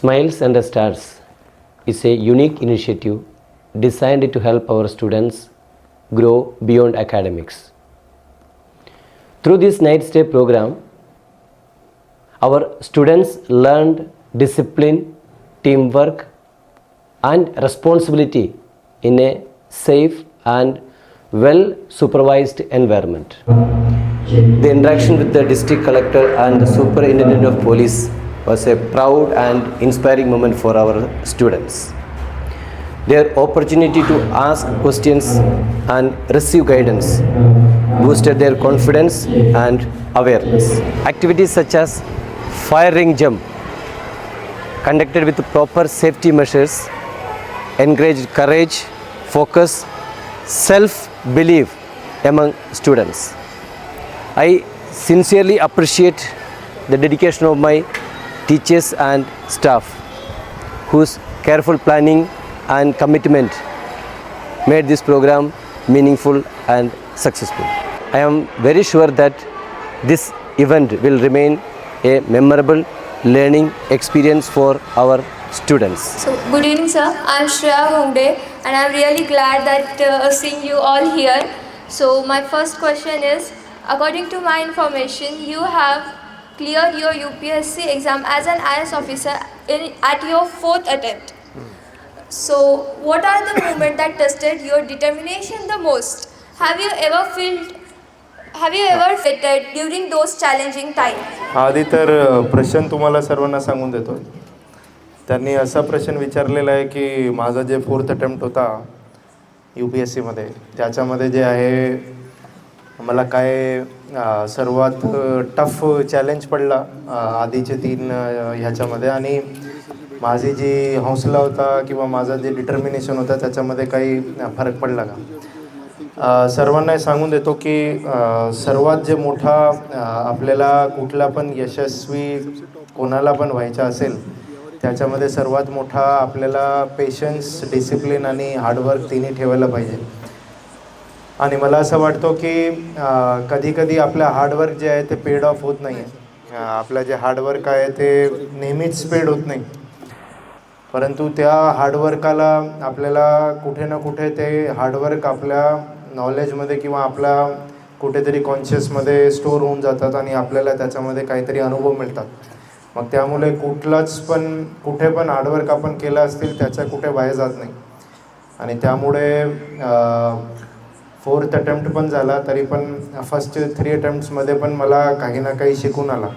Smiles and Stars is a unique initiative designed to help our students grow beyond academics. Through this night stay program, our students learned discipline, teamwork, and responsibility in a safe and well supervised environment. The interaction with the district collector and the superintendent of police was a proud and inspiring moment for our students. Their opportunity to ask questions and receive guidance boosted their confidence and awareness. Activities such as fire ring jump, conducted with proper safety measures, encouraged courage, focus, self-belief among students. I sincerely appreciate the dedication of my teachers and staff, whose careful planning and commitment made this program meaningful and successful. I am very sure that this event will remain a memorable learning experience for our students. So, good evening, sir. I am Shreya Bhongde, and I am really glad that seeing you all here. So, my first question is, according to my information, you have cleared your UPSC exam as an IS officer at your 4th attempt. So, what are the moments that tested your determination the most? Have you ever felt during those challenging times? आधी तर प्रश्न तुम्हाला सर्वांना सांगून देतो. त्यांनी असा प्रश्न विचारलेला आहे की माझा जे 4th अटेम्प्ट होता UPSCमध्ये, त्याच्यामध्ये जे आहे मला काय सर्वात टफ चॅलेंज पडला आधीचे 3 ह्याच्यामध्ये, आणि माझी जी हौसला होता किंवा माझा जे डिटर्मिनेशन होता त्याच्यामध्ये काही फरक पडला का. सर्वांना सांगून देतो की सर्वात जे मोठा आपल्याला कुठला पण यशस्वी कोणाला पण व्हायचं असेल त्याच्यामध्ये सर्वात मोठा आपल्याला पेशन्स, डिसिप्लिन आणि हार्डवर्क तिन्ही ठेवायला पाहिजे. आणि मला असं वाटतं की कधी आपलं हार्डवर्क जे आहे ते पेड ऑफ होत नाही आहे. आपलं जे हार्डवर्क आहे ते नेहमीच पेड होत नाही, परंतु त्या हार्डवर्काला आपल्याला कुठे ना कुठे ते हार्डवर्क आपल्या नॉलेजमध्ये किंवा आपल्या कुठेतरी कॉन्शियसमध्ये स्टोअर होऊन जातात आणि आपल्याला त्याच्यामध्ये काहीतरी अनुभव मिळतात. मग त्यामुळे कुठे पण हार्डवर्क आपण केलं असतील त्याच्या कुठे वाया जात नाही. आणि त्यामुळे 4th अटेम्प्ट पण झाला तरी पण फर्स्ट 3 अटेम्प्ट्समध्ये पण मला काही ना काही शिकून आला,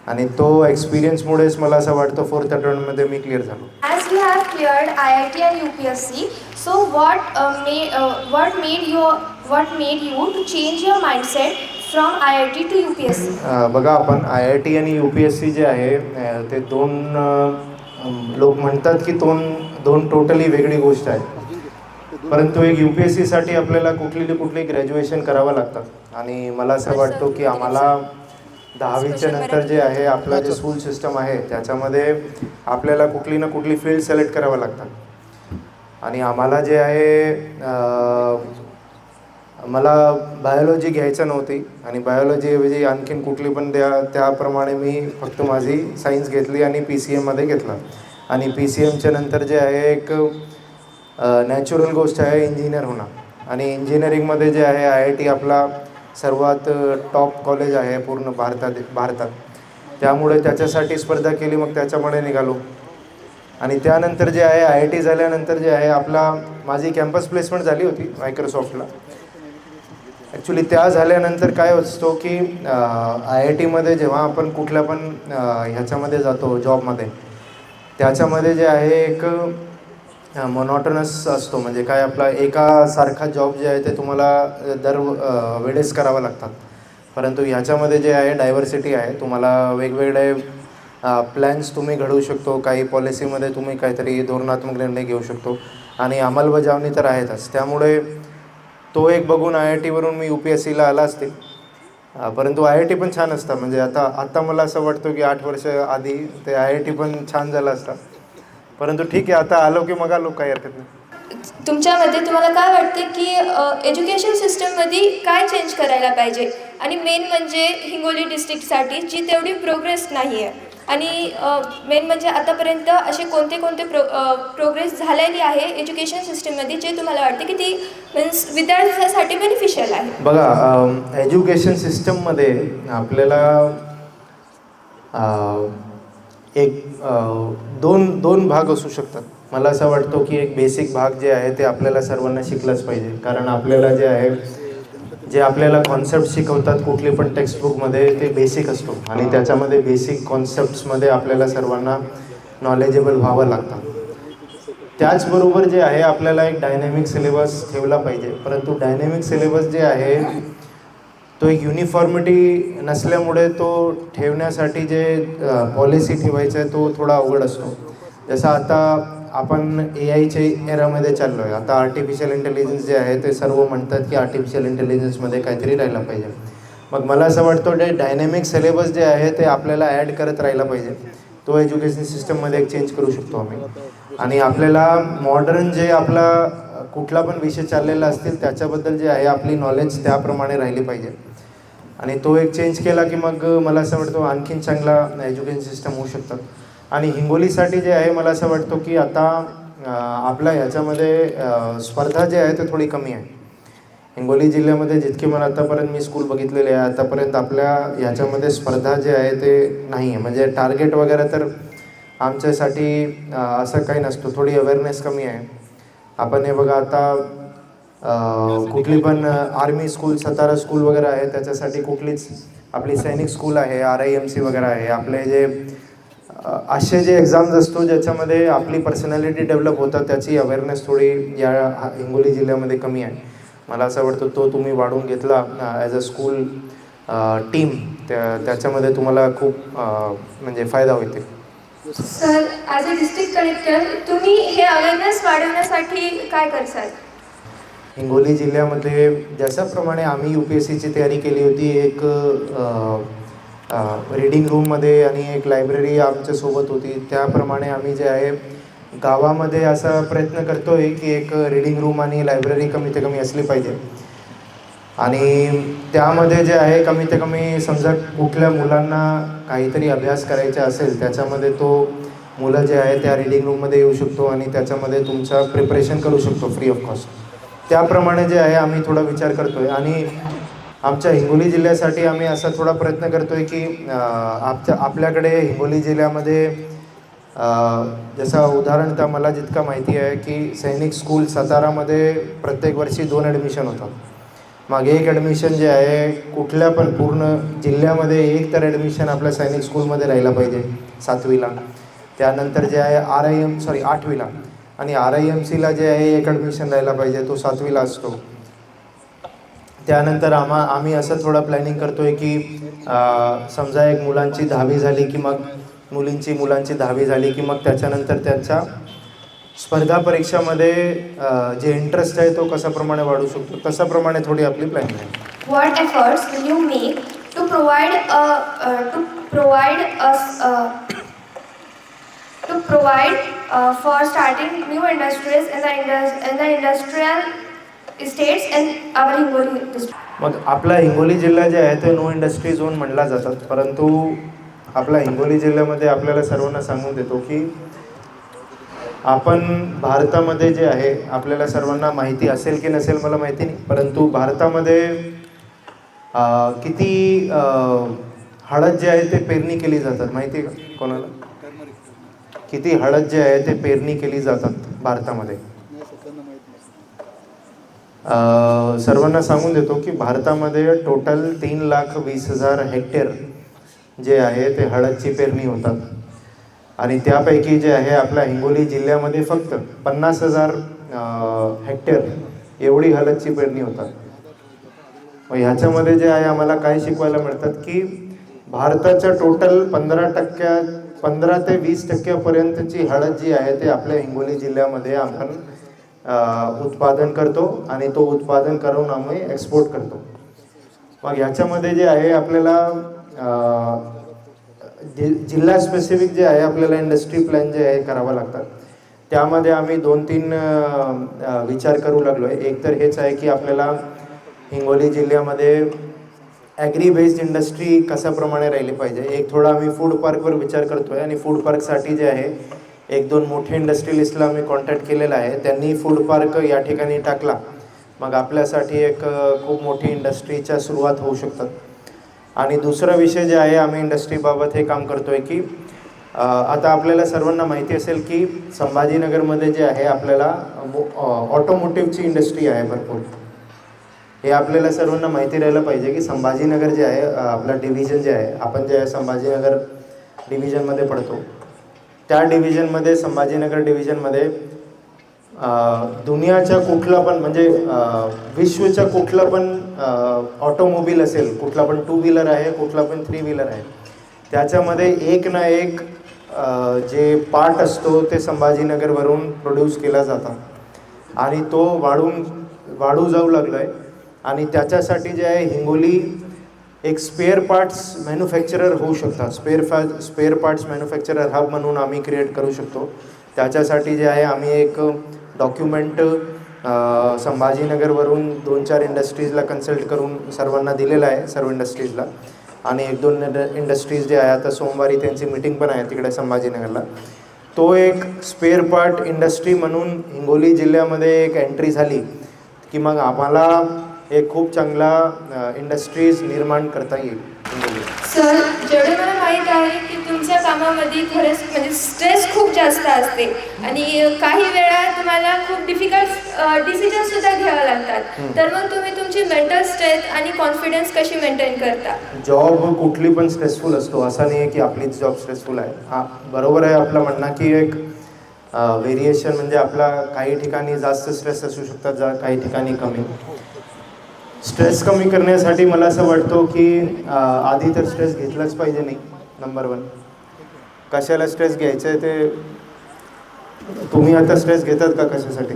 आणि तो एक्सपिरियन्समुळेच मला असं वाटतं 4th अटेम्प्टमध्ये मी क्लिअर झालो. As you have cleared IIT and UPSC, so what made you to change your mindset from IIT to UPSC? बघा, आपण IIT आणि UPSC जे आहे ते दोन लोक म्हणतात की दोन टोटली वेगळी गोष्ट आहे. परंतु एक UPSCसाठी आपल्याला कुठली ग्रॅज्युएशन करावं लागतं, आणि मला असं वाटतं की आम्हाला 10वीच्या नंतर जे आहे आपलं जे स्कूल सिस्टम आहे त्याच्यामध्ये आपल्याला कुठली ना कुठली फील्ड सिलेक्ट करावं लागतात. आणि आम्हाला जे आहे मला बायोलॉजी घ्यायचं नव्हती, आणि बायोलॉजीऐवजी आणखीन कुठली पण त्याप्रमाणे मी फक्त माझी सायन्स घेतली आणि PCMमध्ये घेतला. आणि PCMच्या नंतर जे आहे एक नॅचरल गोष्ट आहे इंजिनियर होणं, आणि इंजिनिअरिंगमध्ये जे आहे IIT आपला सर्वात टॉप कॉलेज आहे पूर्ण भारतात. त्यामुळे त्याच्यासाठी स्पर्धा केली, मग त्याच्यामुळे निघालो. आणि त्यानंतर जे आहे IIT झाल्यानंतर जे आहे माझी कॅम्पस प्लेसमेंट झाली होती मायक्रोसॉफ्टला. ॲक्च्युली त्या झाल्यानंतर काय असतो की IITमध्ये जेव्हा आपण कुठल्या पण ह्याच्यामध्ये जातो जॉबमध्ये, त्याच्यामध्ये जे आहे एक मोनोटोनस असतो, म्हणजे काय आपला एकासारखा जॉब जे आहे ते तुम्हाला वेळेस करावं लागतात. परंतु ह्याच्यामध्ये जे आहे डायव्हर्सिटी आहे, तुम्हाला वेगवेगळे प्लॅन्स तुम्ही घडवू शकतो, काही पॉलिसीमध्ये तुम्ही काहीतरी धोरणात्मक निर्णय घेऊ शकतो, आणि अंमलबजावणी तर आहेतच. त्यामुळे तो एक बघून IITवरून मी UPSCला आला असतील. परंतु IIT पण छान असतं, म्हणजे आता मला असं वाटतं की 8 वर्ष आधी ते IIT पण छान झालं असतं. परंतु ठीक आहे, आता आलो की मग आलो, काही हरकत नाही. तुमच्यामध्ये तुम्हाला काय वाटतं की एज्युकेशन सिस्टममध्ये काय चेंज करायला पाहिजे, आणि मेन म्हणजे हिंगोली डिस्ट्रिक्टसाठी जी तेवढी प्रोग्रेस नाही आहे? आणि मेन म्हणजे आतापर्यंत असे कोणते कोणते प्रोग्रेस झालेली आहे एज्युकेशन सिस्टममध्ये जे तुम्हाला वाटते की ती मीन्स विद्यार्थ्यांसाठी बेनिफिशियल आहे? बघा, एज्युकेशन सिस्टममध्ये आपल्याला एक दोन भाग असू शकतात. मला असं वाटतं की एक बेसिक भाग जे आहे ते आपल्याला सर्वांना शिकलंच पाहिजे, कारण आपल्याला जे आपल्याला कॉन्सेप्ट शिकवतात कुठली पण टेक्स्टबुकमध्ये ते बेसिक असतो आणि त्याच्यामध्ये बेसिक कॉन्सेप्ट्समध्ये आपल्याला सर्वांना नॉलेजेबल व्हावं लागतं. त्याचबरोबर जे आहे आपल्याला एक डायनॅमिक सिलेबस ठेवला पाहिजे, परंतु डायनॅमिक सिलेबस जे आहे तो एक युनिफॉर्मिटी नसल्यामुळे तो ठेवण्यासाठी जे पॉलिसी ठेवायचं आहे तो थोडा अवघड असतो. जसं आता आपण AIच्या एरामध्ये चाललो आहे. आता आर्टिफिशियल इंटेलिजन्स जे आहे ते सर्व म्हणतात की आर्टिफिशियल इंटेलिजन्समध्ये काहीतरी राहायला पाहिजे. मग मला असं वाटतं ते डायनॅमिक सिलेबस जे आहे ते आपल्याला ॲड करत राहायला पाहिजे. तो एज्युकेशन सिस्टममध्ये एक चेंज करू शकतो आम्ही. आणि आपल्याला मॉडर्न जे आपला कुठला पण विषय चाललेला असतील त्याच्याबद्दल जे आहे आपली नॉलेज त्याप्रमाणे राहिली पाहिजे. आणि तो एक चेंज केला की मग मला असं वाटतं आणखीन चांगला एज्युकेशन सिस्टम होऊ शकतात. आणि हिंगोलीसाठी जे आहे मला असं वाटतं की आता आपल्या ह्याच्यामध्ये स्पर्धा जे आहे ते थोडी कमी आहे. हिंगोली जिल्ह्यामध्ये जितके मला आतापर्यंत मी स्कूल बघितलेले आहे आतापर्यंत आपल्या ह्याच्यामध्ये स्पर्धा जे आहे ते नाही आहे. म्हणजे टार्गेट वगैरे तर आमच्यासाठी असं काही नसतो, थोडी अवेअरनेस कमी आहे. आपण हे बघा आता कुठली पण आर्मी स्कूल, सतारा स्कूल वगैरे आहे त्याच्यासाठी कुठलीच आपली सैनिक स्कूल आहे, RIMC वगैरे आहे. आपले जे असे जे एक्झाम्स असतो ज्याच्यामध्ये आपली पर्सनॅलिटी डेव्हलप होतात त्याची अवेअरनेस थोडी या हिंगोली जिल्ह्यामध्ये कमी आहे. मला असं वाटतं तो तुम्ही वाढवून घेतला ॲज अ स्कूल टीम त्याच्यामध्ये तुम्हाला खूप म्हणजे फायदा होईल. Sir, as a district collector तुम्ही हे अवेअरनेस वाढवण्यासाठी काय करसाल? हिंगोली जिल्ह्यामध्ये ज्याच्याप्रमाणे आम्ही UPSCची तयारी केली होती, एक रीडिंग रूममध्ये आणि एक लायब्ररी आमच्यासोबत होती. त्याप्रमाणे आम्ही जे आहे गावामध्ये असा प्रयत्न करतो आहे की एक रीडिंग रूम आणि लायब्ररी कमीत कमी असली पाहिजे. आणि त्यामध्ये जे आहे कमीत कमी समजा कुठल्या मुलांना काहीतरी अभ्यास करायचा असेल त्याच्यामध्ये तो मुलं जे आहे त्या रीडिंग रूममध्ये येऊ शकतो आणि त्याच्यामध्ये तुमचं प्रिपरेशन करू शकतो फ्री ऑफ कॉस्ट. त्याप्रमाणे जे आहे आम्ही थोडा विचार करतो आहे. आणि आमच्या हिंगोली जिल्ह्यासाठी आम्ही असा थोडा प्रयत्न करतो आहे की आपल्याकडे हिंगोली जिल्ह्यामध्ये जसं उदाहरणतः मला जितका माहिती आहे की सैनिक स्कूल सातारामध्ये प्रत्येक वर्षी 2 ॲडमिशन होतात. मग एक ॲडमिशन जे आहे कुठल्या पण पूर्ण जिल्ह्यामध्ये एक तर ॲडमिशन आपल्या सैनिक स्कूलमध्ये राहिला पाहिजे 7वीला. त्यानंतर जे आहे RIM 8वीला आणि RIMCला जे आहे एक ॲडमिशन राहायला पाहिजे, तो 7वीला असतो. त्यानंतर आम्ही असं थोडं प्लॅनिंग करतो आहे की समजा एक मुलांची 10वी झाली की मग मुलांची 10वी झाली की मग त्याच्यानंतर त्यांच्या स्पर्धा परीक्षामध्ये जे इंटरेस्ट आहे तो कशाप्रमाणे वाढू शकतो तशाप्रमाणे थोडी आपली प्लॅनिंग आहे. What efforts will you make to provide for starting new industries in the industrial estates in our Hingoli district? मग आपला हिंगोली जिल्हा जे आहे ते नो इंडस्ट्री झोन म्हणला जातात, परंतु आपला हिंगोली जिल्ह्यामध्ये आपल्याला सर्वांना सांगून देतो की आपण भारतामध्ये जे आहे आपल्याला सर्वांना माहिती असेल की नसेल मला माहिती नाही, परंतु भारतामध्ये किती हळद जे आहे ते पेरणी केली जातात माहिती आहे का कोणाला? किती हळद जे आहे ते पेरणी केली जातात भारतामध्ये? सर्वांना सांगून देतो की भारतामध्ये टोटल 3,20,000 हेक्टर जे आहे ते हळदची पेरणी होतात. आणि त्यापैकी जे आहे आपल्या हिंगोली जिल्ह्यामध्ये फक्त 50,000 हेक्टर एवढी हळदची पेरणी होतात. मग ह्याच्यामध्ये जे आहे आम्हाला काय शिकवायला मिळतात की भारताच्या टोटल 15 ते 20% हळद जी आहे ते आपल्या हिंगोली जिल्ह्यामध्ये आपण उत्पादन करतो आणि तो उत्पादन करून आम्ही एक्सपोर्ट करतो. मग ह्याच्यामध्ये जे आहे आपल्याला जिल्हा स्पेसिफिक जे आहे आपल्याला इंडस्ट्री प्लॅन जे आहे करावं लागतात. त्यामध्ये आम्ही 2-3 विचार करू लागलो आहे. एक तर हेच आहे की आपल्याला हिंगोली जिल्ह्यामध्ये ॲग्री बेस्ड इंडस्ट्री कशाप्रमाणे राहिली पाहिजे. एक थोडा आम्ही फूड पार्कवर विचार करतो आहे आणि फूड पार्कसाठी जे आहे एक दोन मोठे इंडस्ट्रियलिस्टला आम्ही कॉन्टॅक्ट केलेला आहे. त्यांनी फूड पार्क या ठिकाणी टाकला मग आपल्यासाठी एक खूप मोठी इंडस्ट्रीच्या सुरुवात होऊ शकतात. आणि दुसरा विषय जे आहे आम्ही इंडस्ट्रीबाबत हे काम करतो आहे की आता आपल्याला सर्वांना माहिती असेल की संभाजीनगरमध्ये जे आहे आपल्याला ऑटोमोटिव्हची इंडस्ट्री आहे भरपूर. हे आपल्याला सर्वांना माहिती राहिलं पाहिजे की संभाजीनगर जे आहे आपलं डिव्हिजन जे आहे आपण जे आहे संभाजीनगर डिव्हिजनमध्ये पडतो. त्या डिव्हिजनमध्ये संभाजीनगर डिव्हिजनमध्ये दुनियाच्या कुठला पण म्हणजे विश्वच्या कुठला पण ऑटोमोबाईल असेल, कुठला पण 2 व्हीलर आहे, कुठला पण 3 व्हीलर आहे, त्याच्यामध्ये एक ना एक जे पार्ट असतो ते संभाजीनगरवरून प्रोड्यूस केला जातात आणि तो वाढू जाऊ लागला आहे. आणि त्याच्यासाठी जे आहे हिंगोली एक स्पेअर पार्ट्स मॅन्युफॅक्चरर होऊ शकतात. स्पेअर पार्ट्स मॅन्युफॅक्चरर हब म्हणून आम्ही क्रिएट करू शकतो. त्याच्यासाठी जे आहे आम्ही एक डॉक्युमेंट संभाजीनगरवरून 2-4 इंडस्ट्रीजला कन्सल्ट करून सर्वांना दिलेला आहे, सर्व इंडस्ट्रीजला. आणि 1-2 इंडस्ट्रीज जे आहे आता सोमवारी त्यांची मीटिंग पण आहे तिकडे संभाजीनगरला. तो एक स्पेअर पार्ट इंडस्ट्री म्हणून हिंगोली जिल्ह्यामध्ये एक एंट्री झाली की मग आम्हाला एक खूप चांगला इंडस्ट्रीज निर्माण करता येईल. सर, जेवढं मला माहीत आहे की तुमच्या कामामध्ये खरंच म्हणजे स्ट्रेस खूप जास्त असते आणि काही वेळा तुम्हाला खूप डिफिकल्ट डिसिजनसुद्धा घ्यावे लागतात. तर मग तुम्ही तुमची मेंटल स्ट्रेंथ आणि कॉन्फिडन्स कशी मेंटेन करता? जॉब कुठली पण स्ट्रेसफुल असतो, असं नाही आहे की आपलीच जॉब स्ट्रेसफुल आहे. हां, बरोबर आहे आपलं म्हणणं की एक व्हेरिएशन म्हणजे आपला काही ठिकाणी जास्त स्ट्रेस असू शकतात, काही ठिकाणी कमी. स्ट्रेस कमी करण्यासाठी मला असं वाटतं की आधी तर स्ट्रेस घेतलाच पाहिजे नाही. नंबर 1 कशाला स्ट्रेस घ्यायचं आहे ते तुम्ही आता स्ट्रेस घेतात का कशासाठी?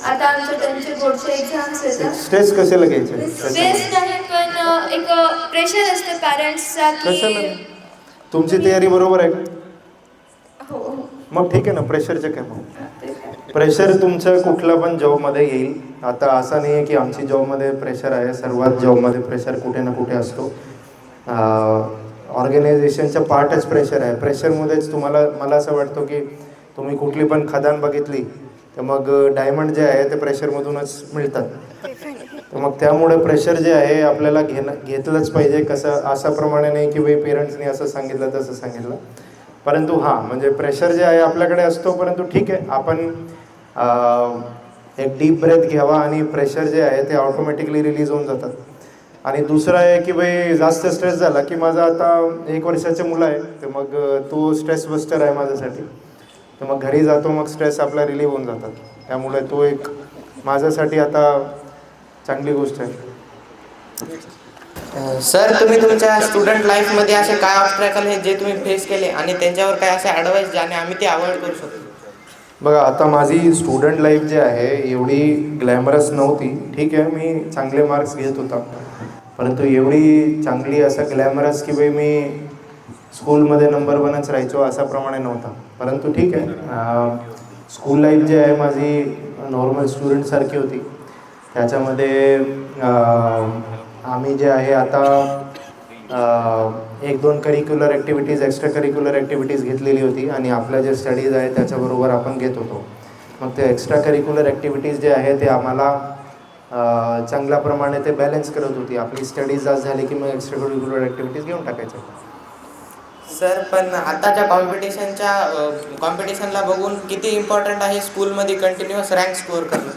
आता आमच्या त्यांचे बोर्डचे एक्झाम्स येतात. स्ट्रेस कशाला घ्यायचं? स्ट्रेस नाही पण एक प्रेशर असतं पॅरेंट्सचा कशाला? की तुमची तयारी बरोबर आहे का? हो. मग ठीक आहे ना, प्रेशरचं काय मग? प्रेशर तुमचं कुठला पण जॉबमध्ये येईल. आता असं नाही आहे की आमची जॉबमध्ये प्रेशर आहे, सर्वात जॉबमध्ये प्रेशर कुठे ना कुठे असतो. ऑर्गनायझेशनचा पार्टच प्रेशर आहे. प्रेशरमध्येच मला असं वाटतं की तुम्ही कुठली पण खदान बघितली तर मग डायमंड जे आहे ते प्रेशरमधूनच मिळतात. तर मग त्यामुळे प्रेशर जे आहे आपल्याला घेतलंच पाहिजे. कसं अशाप्रमाणे नाही की बाई पेरेंट्सनी असं सांगितलं तसं सांगितलं, परंतु हां म्हणजे प्रेशर जे आहे आपल्याकडे असतो. परंतु ठीक आहे, आपण एक डीप ब्रेथ घ्यावा आणि प्रेशर जे आहे ते ऑटोमॅटिकली रिलीज होऊन जातात. आणि दुसरं आहे की बाई जास्त स्ट्रेस झाला की माझा आता 1 वर्षाचे मुलं आहे तर मग तो स्ट्रेस बस्टर आहे माझ्यासाठी. तर मग घरी जातो, मग स्ट्रेस आपला रिलीव्ह होऊन जातात. त्यामुळे तो एक माझ्यासाठी आता चांगली गोष्ट आहे. सर, तुम्ही तुमच्या स्टुडंट लाईफमध्ये असे काय ऑब्स्टॅकल आहेत जे तुम्ही फेस केले आणि त्यांच्यावर काय असे ॲडवाईस ज्याने आम्ही ते अवॉइड करू शकतो? बघा, आता माझी स्टुडंट लाईफ जी आहे एवढी ग्लॅमरस नव्हती. ठीक आहे, मी चांगले मार्क्स घेत होता, परंतु एवढी चांगली असं ग्लॅमरस की बाई मी स्कूलमध्ये नंबर 1च राहायचो असाप्रमाणे नव्हता. परंतु ठीक आहे, स्कूल लाईफ जी आहे माझी नॉर्मल स्टुडंटसारखी होती. त्याच्यामध्ये आम्ही जे आहे आता 1-2 curricular activities, extra curricular activities घेतलेली होती आणि आपल्या जे स्टडीज आहे त्याच्याबरोबर आपण घेत होतो. मग ते एक्स्ट्रा करिक्युलर ॲक्टिव्हिटीज जे आहे ते आम्हाला चांगल्या प्रमाणे ते बॅलन्स करत होती. आपली स्टडीज जास्त झाली की मग एक्स्ट्रा करिक्युलर ॲक्टिव्हिटीज घेऊन टाकायचं. सर, पण आताच्या कॉम्पिटिशनला बघून किती इम्पॉर्टंट आहे स्कूलमध्ये कंटिन्युअस रँक स्कोअर करणं?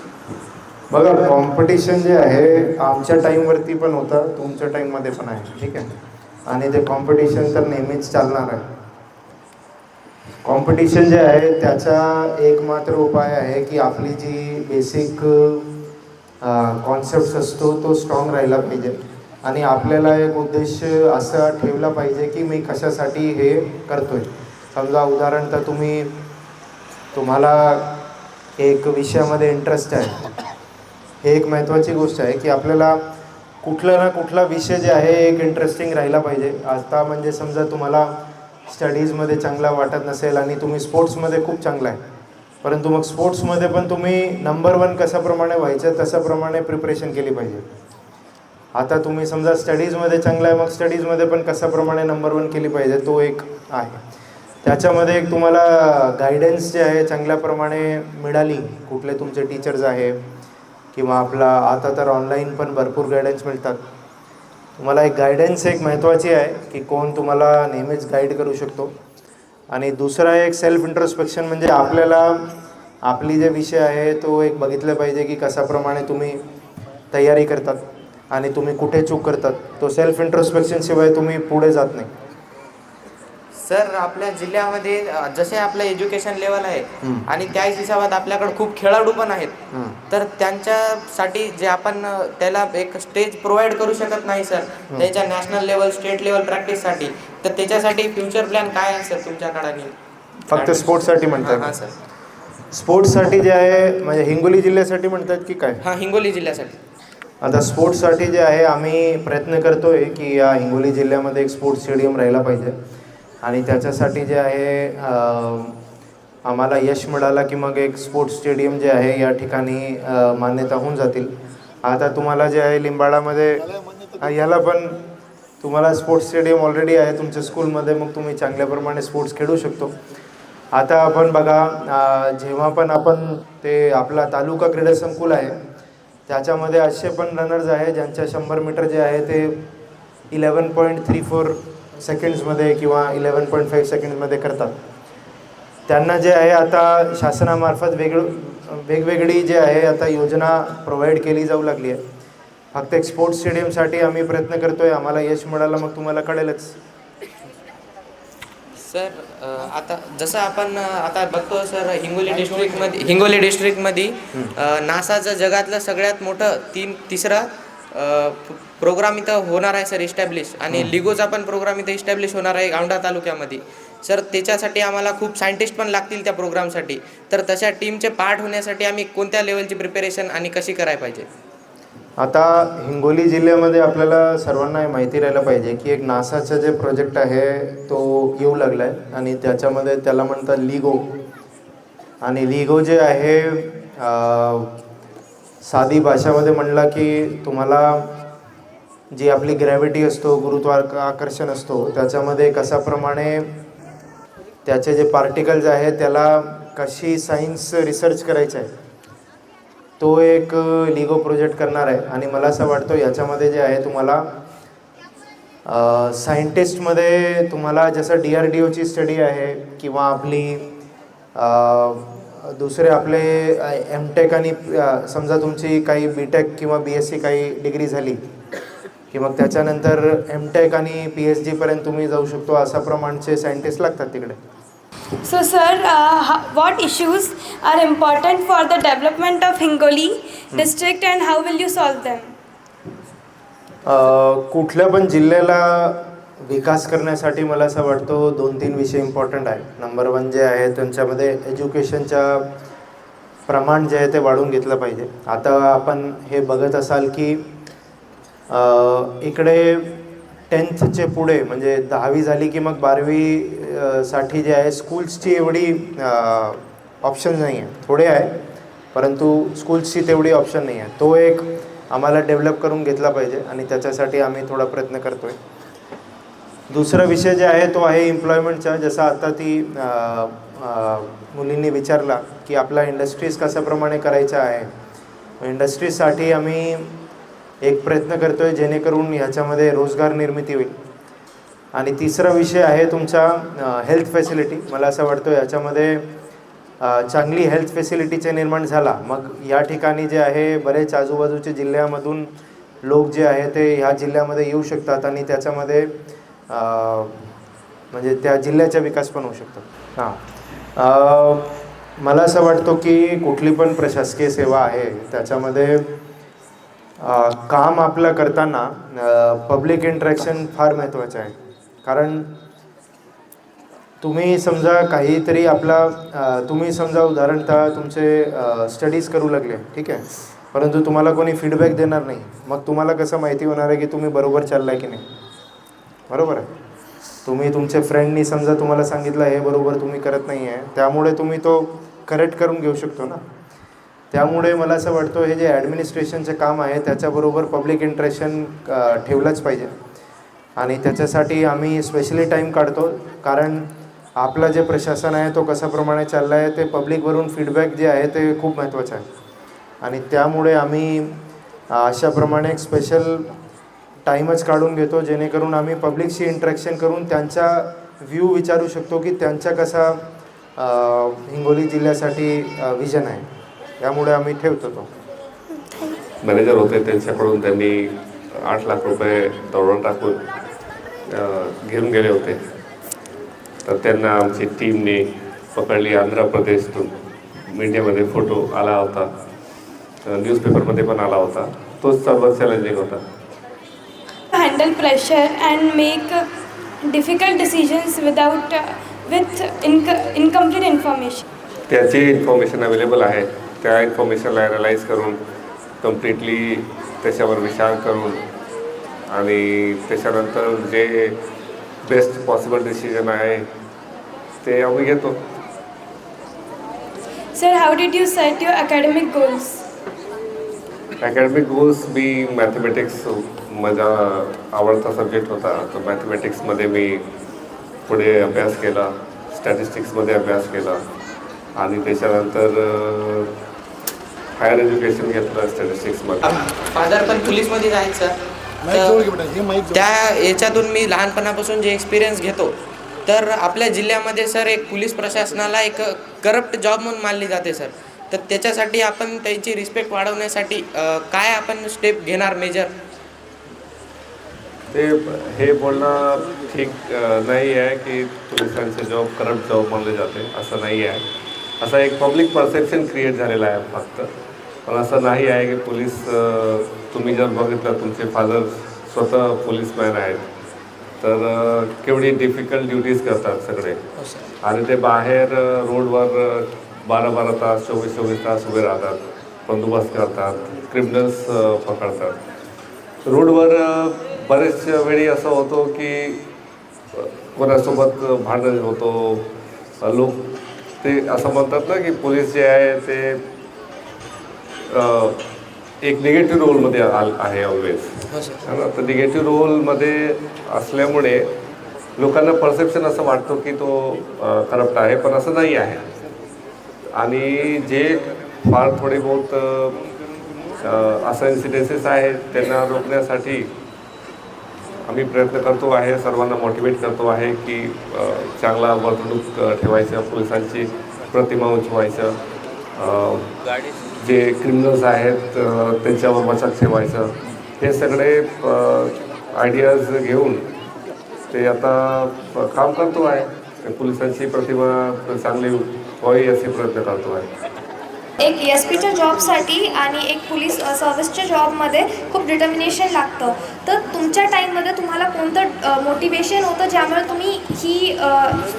बघा, कॉम्पिटिशन जे आहे आमच्या टाईमवरती पण होतं, तुमच्या टाईममध्ये पण आहे. ठीक आहे, आणि ते कॉम्पिटिशन तर नेहमीच चालणार आहे. कॉम्पिटिशन जे आहे त्याचा एकमात्र उपाय आहे की आपली जी बेसिक कॉन्सेप्ट असतो तो स्ट्रॉंग राहिला पाहिजे. आणि आपल्याला एक उद्देश असा ठेवला पाहिजे की मी कशासाठी हे करतो आहे. समजा उदाहरण तर तुम्हाला एक विषयामध्ये इंटरेस्ट आहे, हे एक महत्त्वाची गोष्ट आहे की आपल्याला कुठला ना कुठला विषय जे आहे एक इंटरेस्टिंग राहिला पाहिजे. आता म्हणजे समजा तुम्हाला स्टडीजमध्ये चांगला वाटत नसेल आणि तुम्ही स्पोर्ट्समध्ये खूप चांगला आहे, परंतु मग स्पोर्ट्समध्ये पण तुम्ही नंबर 1 कशाप्रमाणे व्हायचं तशाप्रमाणे प्रिपरेशन केली पाहिजे. आता तुम्ही समजा स्टडीजमध्ये चांगला आहे, मग स्टडीजमध्ये पण कशाप्रमाणे नंबर 1 केली पाहिजे तो एक आहे. त्याच्यामध्ये एक तुम्हाला गायडन्स जे आहे चांगल्याप्रमाणे मिळाली, कुठले तुमचे टीचर्स आहे किंवा आपला आता तर ऑनलाईन पण भरपूर गायडन्स मिळतात. तुम्हाला एक गायडन्स एक महत्त्वाची आहे की कोण तुम्हाला नेहमीच गाईड करू शकतो. आणि दुसरा एक सेल्फ इंट्रोस्पेक्शन, म्हणजे आपल्याला आपली जे विषय आहे तो एक बघितलं पाहिजे की कशाप्रमाणे तुम्ही तयारी करतात आणि तुम्ही कुठे चूक करतात. तो सेल्फ इंट्रोस्पेक्शन शिवाय तुम्ही पुढे जात नाही. सर आपल्या जिल्ह्यामध्ये जसे आपलं एज्युकेशन लेवल आहे आणि त्याच हिशोबात आपल्याकडे खूप खेळाडू पण आहेत, तर त्यांच्यासाठी जे आपण त्याला एक स्टेज प्रोव्हाइड करू शकत नाही सर, त्याच्या नॅशनल लेवल स्टेट लेवल प्रॅक्टिससाठी, तर त्याच्यासाठी फ्युचर प्लॅन काय आहे सर तुमच्याकडे? फक्त स्पोर्ट्ससाठी म्हणतात? हां सर, स्पोर्ट्ससाठी जे आहे म्हणजे हिंगोली जिल्ह्यासाठी म्हणतात की काय? हां हिंगोली जिल्ह्यासाठी. आता स्पोर्ट्ससाठी जे आहे आम्ही प्रयत्न करतो आहे की या हिंगोली जिल्ह्यामध्ये एक स्पोर्ट्स स्टेडियम राहिला पाहिजे. आणि त्याच्यासाठी जे आहे आम्हाला यश मिळालं की मग एक स्पोर्ट्स स्टेडियम जे आहे या ठिकाणी मान्यता होऊन जातील. आता तुम्हाला जे आहे लिंबाळामध्ये याला पण तुम्हाला स्पोर्ट्स स्टेडियम ऑलरेडी आहे तुमच्या स्कूलमध्ये, मग तुम्ही चांगल्याप्रमाणे स्पोर्ट्स खेळू शकतो. आता आपण बघा जेव्हा पण आपण ते आपला तालुका क्रीडा संकुल आहे त्याच्यामध्ये असे पण रनर्स आहे ज्यांच्या 100 मीटर जे आहे ते 11.34 सेकंड्समध्ये किंवा 11.5 सेकंड्समध्ये करतात. त्यांना जे आहे आता शासनामार्फत वेगवेगळी जे आहे आता योजना प्रोव्हाइड केली जाऊ लागली आहे. फक्त एक स्पोर्ट्स स्टेडियमसाठी आम्ही प्रयत्न करतो आहे. आम्हाला यश मिळालं मग तुम्हाला कळेलच. सर आता जसं आपण आता बघतो सर हिंगोली डिस्ट्रिक्टमध्ये नासाचं जगातलं सगळ्यात मोठं तिसरा प्रोग्राम इथं होणार आहे सर इस्टॅब्लिश, आणि लिगोचा पण प्रोग्राम इथं इस्टॅब्लिश होणार आहे औंढा तालुक्यामध्ये. सर त्याच्यासाठी आम्हाला खूप सायंटिस्ट पण लागतील त्या प्रोग्रामसाठी, तर तशा टीमचे पार्ट होण्यासाठी आम्ही कोणत्या लेवलची प्रिपेरेशन आणि कशी करायला पाहिजे? आता हिंगोली जिल्ह्यामध्ये आपल्याला सर्वांना माहिती राहिलं पाहिजे की एक नासाचं जे प्रोजेक्ट आहे तो येऊ लागला आहे आणि त्याच्यामध्ये त्याला म्हणतात लिगो. आणि लिगो जे आहे साधी भाषामध्ये म्हणलं की तुम्हाला जी आपली ग्रॅव्हिटी असतो, गुरुत्वाकर्षण असतो, त्याच्यामध्ये कशाप्रमाणे त्याचे जे पार्टिकल्स आहे त्याला कशी सायन्स रिसर्च करायचं आहे तो एक लिगो प्रोजेक्ट करणार आहे. आणि मला असं वाटतं याच्यामध्ये जे आहे तुम्हाला सायंटिस्टमध्ये तुम्हाला जसं DRDOची स्टडी आहे किंवा आपली दुसरे आपले M.Tech आणि समजा तुमची काही B.Tech किंवा BSc काही डिग्री झाली की मग त्याच्यानंतर M.Tech आणि PhD पर्यंत तुम्ही जाऊ शकतो, अशा प्रमाणचे सायंटिस्ट लागतात तिकडे. So sir, what issues are important for the development of Hingoli district and how will you solve them? कुठल्या पण जिल्ह्याला विकास करण्यासाठी मला असं वाटतं 2-3 विषय इम्पॉर्टंट आहे. नंबर 1 जे आहे त्यांच्यामध्ये एज्युकेशनच्या प्रमाण जे आहे ते वाढवून घेतलं पाहिजे. आता आपण हे बघत असाल की इकडे 10thचे पुढे म्हणजे 10वी झाली की मग 12वी साठी जे आहे स्कूल्सची एवढी ऑप्शन नाही आहे. थोडे आहे परंतु स्कूल्सची तेवढी ऑप्शन नाही आहे. तो एक आम्हाला डेव्हलप करून घेतला पाहिजे आणि त्याच्यासाठी आम्ही थोडा प्रयत्न करतो आहे. दुसरा विषय जे आहे तो आहे एम्प्लॉयमेंटचा. जसं आता ती मुलींनी विचारला की आपला इंडस्ट्रीज कशाप्रमाणे करायचा आहे. इंडस्ट्रीजसाठी आम्ही एक प्रयत्न करतो आहे जेणेकरून ह्याच्यामध्ये रोजगार निर्मिती होईल. आणि तिसरा विषय आहे तुमचा हेल्थ फॅसिलिटी. मला असं वाटतं याच्यामध्ये चांगली हेल्थ फॅसिलिटीचे निर्माण झाला मग या ठिकाणी जे आहे बरेच आजूबाजूच्या जिल्ह्यामधून लोक जे आहे ते ह्या जिल्ह्यामध्ये येऊ शकतात आणि त्याच्यामध्ये म्हणजे त्या जिल्ह्याचा विकास पण होऊ शकतो. मला असं वाटतं की कुठली पण प्रशासकीय सेवा आहे त्याच्यामध्ये काम आपलं करताना पब्लिक इंटरॅक्शन फार महत्त्वाचं आहे. कारण तुम्ही समजा काहीतरी तुम्ही समजा उदाहरणतः तुमचे स्टडीज करू लागले, ठीक आहे, परंतु तुम्हाला कोणी फीडबॅक देणार नाही. मग तुम्हाला कसं माहिती होणार आहे की तुम्ही बरोबर चाललाय की नाही? बरोबर आहे. तुम्ही तुमच्या फ्रेंडनी समजा तुम्हाला सांगितलं हे बरोबर तुम्ही करत नाही आहे, त्यामुळे तुम्ही तो करेक्ट करून घेऊ शकतो ना. त्यामुळे मला असं वाटतं हे जे ॲडमिनिस्ट्रेशनचं काम आहे त्याच्याबरोबर पब्लिक इंटरेक्शन ठेवलंच पाहिजे आणि त्याच्यासाठी आम्ही स्पेशली टाईम काढतो. कारण आपलं जे प्रशासन आहे तो कशाप्रमाणे चालला आहे ते पब्लिकवरून फीडबॅक जे आहे ते खूप महत्त्वाचं आहे आणि त्यामुळे आम्ही अशाप्रमाणे एक स्पेशल टाईमच काढून घेतो जेणेकरून आम्ही पब्लिकशी इंटरॅक्शन करून त्यांचा व्ह्यू विचारू शकतो की त्यांचा कसा हिंगोली जिल्ह्यासाठी विजन आहे. त्यामुळे आम्ही ठेवतो तो. मॅनेजर होते त्यांच्याकडून त्यांनी 8 लाख रुपये दौडून टाकून घेऊन गेले होते. तर त्यांना आमची टीमने पकडली. आंध्र प्रदेशतून मीडियामध्ये फोटो आला होता, न्यूजपेपरमध्ये पण आला होता. तोच सर्वात चॅलेंजिंग होता. Handle pressure and make difficult decisions with incomplete information. त्याची इन्फॉर्मेशन अवेलेबल आहे. त्या इन्फॉर्मेशनला ॲनालाइज करून कम्प्लिटली त्याच्यावर विचार करून आणि त्याच्यानंतर जे बेस्ट पॉसिबल डिसिजन आहे ते आम्ही घेतो. Sir, how did you set your academic goals? Academic goals me mathematics माझा आवडता सब्जेक्ट होता. तर मॅथमॅटिक्समध्ये मी पुढे अभ्यास केला, स्टॅटिस्टिक्समध्ये अभ्यास केला आणि त्याच्यानंतर हायर एज्युकेशन घेतलं स्टॅटिस्टिक्समध्ये. फादर पण पोलीसमध्ये जायचं, तर त्या याच्यातून मी लहानपणापासून जे एक्सपिरियन्स घेतो तर आपल्या जिल्ह्यामध्ये सर एक पोलीस प्रशासनाला एक करप्ट जॉब म्हणून मानली जाते सर. तर त्याच्यासाठी आपण त्याची रिस्पेक्ट वाढवण्यासाठी काय आपण स्टेप घेणार मेजर? ते हे बोलणं ठीक नाही आहे की पोलिसांचे जॉब करप्ट जॉब मानले जाते, असं नाही आहे. असा एक पब्लिक परसेप्शन क्रिएट झालेला आहे फक्त. पण असं नाही आहे की पोलीस, तुम्ही जर बघितलं तुमचे फादर स्वतः पोलीसमॅन आहेत तर केवढी डिफिकल्ट ड्युटीज करतात सगळे आणि ते बाहेर रोडवर 12-12 तास 24-24 तास उभे राहतात, बंदोबस्त करतात, क्रिमिनल्स पकडतात. रोडवर बरेच वेळी असं होतो की कोणासोबत भांडण होतो. लोक ते असं म्हणतात ना की पोलीस जे आहे ते एक निगेटिव्ह रोलमध्ये आहे ऑलवेज. तर निगेटिव्ह रोलमध्ये असल्यामुळे लोकांना परसेप्शन असं वाटतो की तो करप्ट आहे, पण असं नाही आहे. आणि जे फार थोडे बहुत असं इन्सिडेन्सेस आहेत त्यांना रोखण्यासाठी आम्ही प्रयत्न करतो आहे. सर्वांना मोटिवेट करतो आहे की चांगला वर्तणूक ठेवायचं, पोलिसांची प्रतिमा उंचवायचं, जे क्रिमिनल्स आहेत त्यांच्यावर बचाव ठेवायचं. हे सगळे आयडियाज घेऊन ते आता काम करतो आहे. पोलिसांची प्रतिमा चांगली व्हावी असे प्रयत्न करतो आहे. एक SP च्या जॉबसाठी आणि एक पोलीस सर्व्हिसच्या जॉबमध्ये खूप डिटर्मिनेशन लागतं. तर तुमच्या टाईममध्ये तुम्हाला कोणतं मोटिवेशन होतं ज्यामुळे तुम्ही ही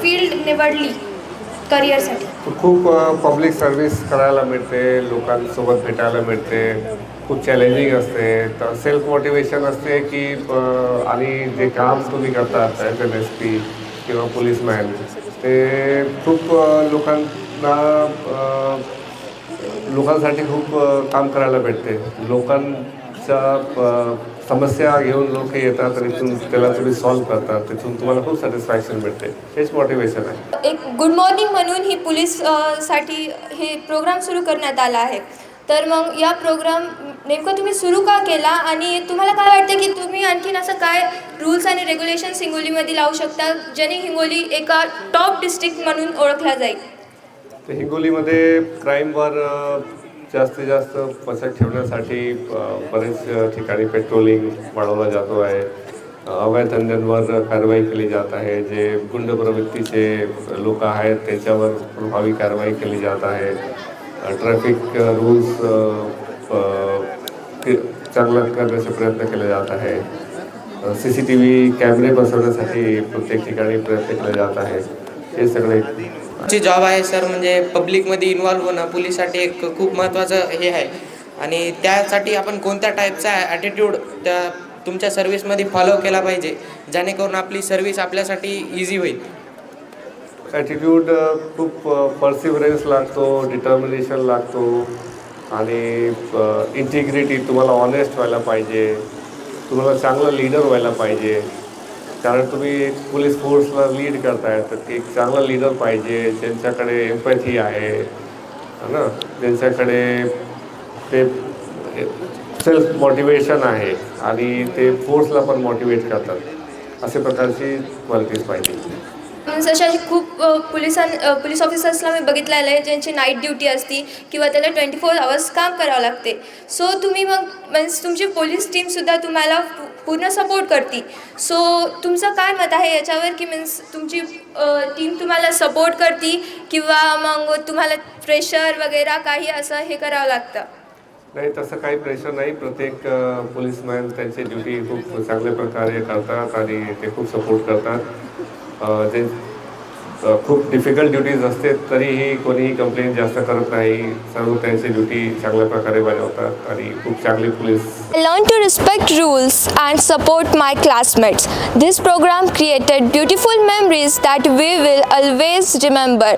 फील्ड निवडली करिअरसाठी? खूप पब्लिक सर्व्हिस करायला मिळते, लोकांसोबत भेटायला मिळते, खूप चॅलेंजिंग असते. तर सेल्फ मोटिवेशन असते की आणि जे काम तुम्ही करतात ॲज एन SP किंवा पोलीसमॅन ते खूप लोकांसाठी खूप काम करायला भेटते. लोकांच्या समस्या घेऊन लोक येतात आणि तिथून त्याला तुम्ही सॉल्व्ह करतात, तिथून तुम्हाला खूप सॅटिस्फॅक्शन भेटते. हेच मोटिवेशन आहे. एक गुड मॉर्निंग म्हणून ही पोलीस साठी हे प्रोग्राम सुरू करण्यात आला आहे. तर मग या प्रोग्राम नेमकं तुम्ही सुरू का केला आणि तुम्हाला काय वाटतं की तुम्ही आणखीन असं काय रूल्स आणि रेग्युलेशन्स हिंगोलीमध्ये लावू शकता ज्याने हिंगोली एका टॉप डिस्ट्रिक्ट म्हणून ओळखला जाईल? तर हिंगोलीमध्ये क्राईमवर जास्तीत जास्त पचक ठेवण्यासाठी बरेच ठिकाणी पेट्रोलिंग वाढवला जातो आहे. अवैध धंद्यांवर कारवाई केली जात आहे. जे गुंड प्रवृत्तीचे लोक आहेत त्यांच्यावर प्रभावी कारवाई केली जात आहे. ट्रॅफिक रूल्स चांगला करण्याचे प्रयत्न केले जात आहे. CCTV कॅमेरे बसवण्यासाठी प्रत्येक ठिकाणी प्रयत्न केले जात आहे. हे सगळे ची जॉब आहे सर, म्हणजे पब्लिकमध्ये इन्व्हॉल्व होणं पोलीससाठी एक खूप महत्त्वाचं हे आहे. आणि त्यासाठी आपण कोणत्या टाईपचा ॲटिट्यूड त्या तुमच्या सर्व्हिसमध्ये फॉलो केला पाहिजे जेणेकरून आपली सर्व्हिस आपल्यासाठी इझी होईल? ॲटिट्यूड खूप पर्सिव्हरन्स लागतो, डिटर्मिनेशन लागतो आणि इंटिग्रिटी, तुम्हाला ऑनेस्ट व्हायला पाहिजे, तुम्हाला चांगलं लीडर व्हायला पाहिजे. कारण तुम्ही एक पोलीस फोर्सला लीड करताय, तर एक चांगला लीडर पाहिजे ज्यांच्याकडे एम्पॅथी आहे ना, ज्यांच्याकडे ते सेल्फ मोटिवेशन आहे आणि ते फोर्सला पण मोटिवेट करतात. अशा प्रकारची क्वालिटीज पाहिजे. जसे अशी खूप पोलीस ऑफिसर्सला मी बघितलेलं आहे ज्यांची नाईट ड्युटी असती किंवा त्याला 24 आवर्स काम करावं लागते. सो तुम्ही मग मीन्स तुमची पोलीस टीमसुद्धा तुम्हाला पूर्ण सपोर्ट करते. सो तुमचं काय मत आहे याच्यावर की मीन्स तुमची टीम तुम्हाला सपोर्ट करते किंवा मग तुम्हाला प्रेशर वगैरे काही असं हे करावं लागतं? नाही, तसं काही प्रेशर नाही. प्रत्येक पोलीसमॅन त्यांची ड्युटी खूप चांगल्या प्रकारे करतात आणि ते खूप सपोर्ट करतात. जे खूप डिफिकल्ट ड्युटीज असते तरीही कोणीही कंप्लेंट जास्त करत नाही. सर्व त्यांची ड्युटी चांगल्या प्रकारे बजावतात आणि खूप चांगली police. I learned to respect rules and support my classmates. This program created beautiful memories that we will always remember.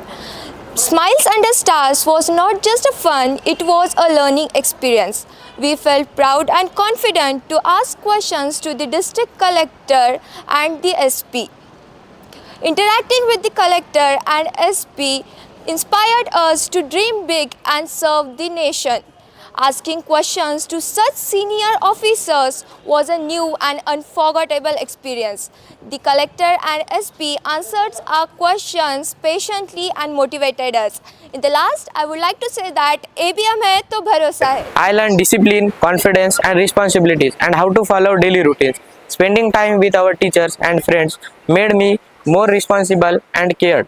Smiles Under Stars was not just a fun, it was a learning experience. We felt proud and confident to ask questions to the district collector and the SP. Interacting with the collector and SP inspired us to dream big and serve the nation. Asking questions to such senior officers was a new and unforgettable experience. The collector and SP answered our questions patiently and motivated us. In the last, I would like to say that ABM hai to bharosa hai. I learned discipline, confidence, and responsibilities, and how to follow daily routines. Spending time with our teachers and friends made me more responsible and cared,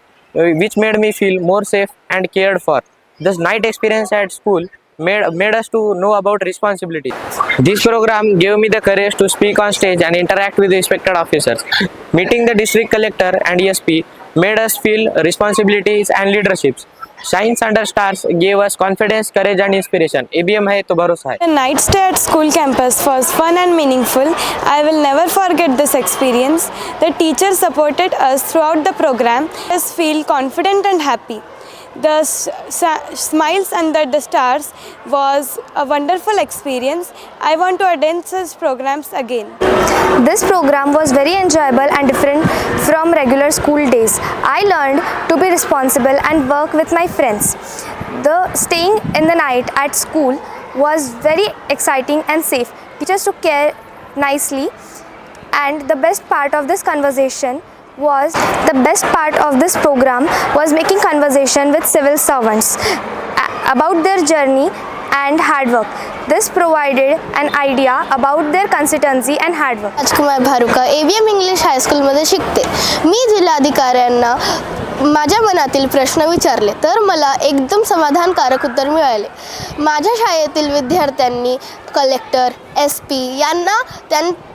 which made me feel more safe and cared for. This night experience at school made us to know about responsibility. This program gave me the courage to speak on stage and interact with respected officers. Meeting the district collector and ESP made us feel responsibilities and leaderships. Shines Under Stars gave us confidence, courage and inspiration. ABM hai to bharosa hai. The night stay at school campus was fun and meaningful. I will never forget this experience. The teachers supported us throughout the program. Made us feel confident and happy. The Smiles Under the Stars was a wonderful experience. I want to attend such programs again. This program was very enjoyable and different from regular school days. I learned to be responsible and work with my friends. The staying in the night at school was very exciting and safe. Teachers took care nicely, and the best part of this program was making conversation with civil servants about their journey and hard work. This provided an idea about their consistency and hard work. Rajkumar Bharuka ABM English हायस्कूलमध्ये शिकते. मी जिल्हाधिकाऱ्यांना माझ्या मनातील प्रश्न विचारले तर मला एकदम समाधानकारक उत्तर मिळाले. माझ्या शाळेतील विद्यार्थ्यांनी कलेक्टर SP यांना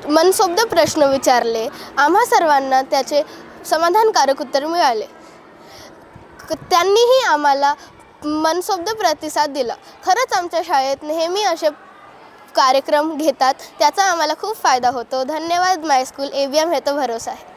मनसोक्त प्रश्न विचारले. आम्हा सर्वांना त्याचे समाधानकारक उत्तर मिळाले. त्यांनीही आम्हाला मनसोक्त प्रतिसाद दिला. खरंच आमच्या शाळेत नेहमी असे कार्यक्रम घेतात, त्याचा आम्हाला खूप फायदा होतो. धन्यवाद. माय स्कूल ABM हे तो भरोसा आहे.